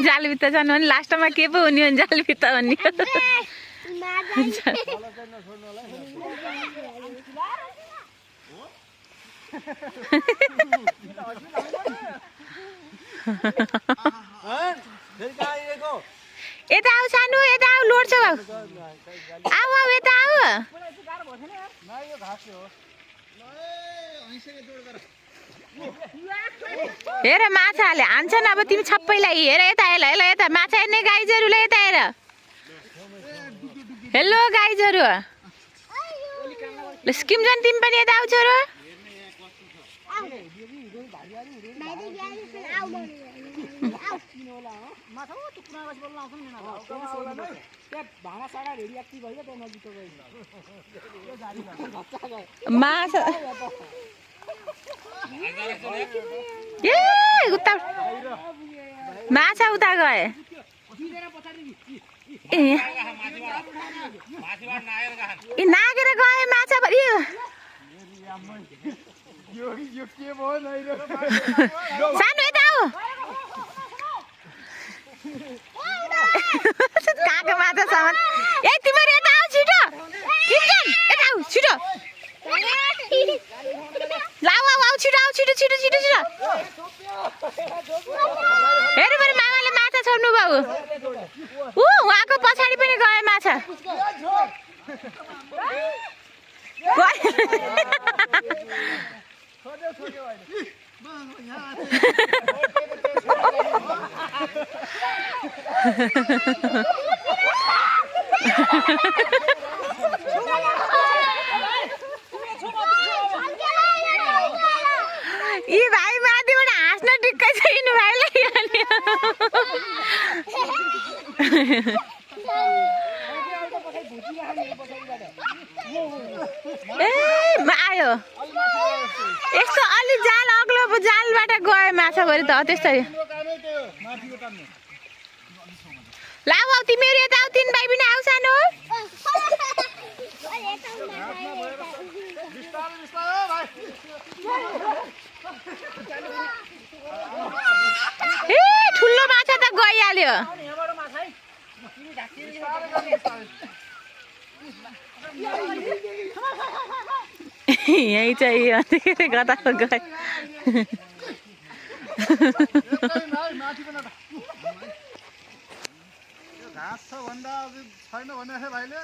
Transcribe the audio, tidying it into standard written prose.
जालभित्र जानु भने लास्टमा के पो हुने भने जालभित्र भन्ने यता आऊ सानो यता आऊ लोड छ बाउ आऊ आऊ यता आऊ हेर माछाले हान्छन् अब तिमी छप्पैलाई हेर यता हेर यता माछा हेर्ने गाईजहरूले यता हेर हेलो गाईजहरू स्किम जान तिमी पनि यता आऊ छोरो माछा उता माछा उता गए नागेर गए माछा सानो यता आऊ कहाँको माछा सामान ए तिमीहरू यता आऊ छिटो किन्छन् यता आऊ छिटो लाऊ आऊ आऊ छिटो आऊ छिटो छिटो छिटो छिटो हेर्नु पऱ्यो मामाले माछा छोड्नु बाबु उहाँको पछाडि पनि गयो माछा यी भाइ माथिबाट हाँस्न टिक्कै छ यिनी भाइलाई ए आयो यस्तो अलि जाल अग्लो जालबाट गयो माछाभरि त त्यस्तै लाऊ आऊ तिमीहरू यता आऊ तिन भाइ पनि आऊ सानो ए ठुलो माछा त गइहाल्यो यही चाहिँ कता गए घाँस छ भन्दा छैन भने भाइले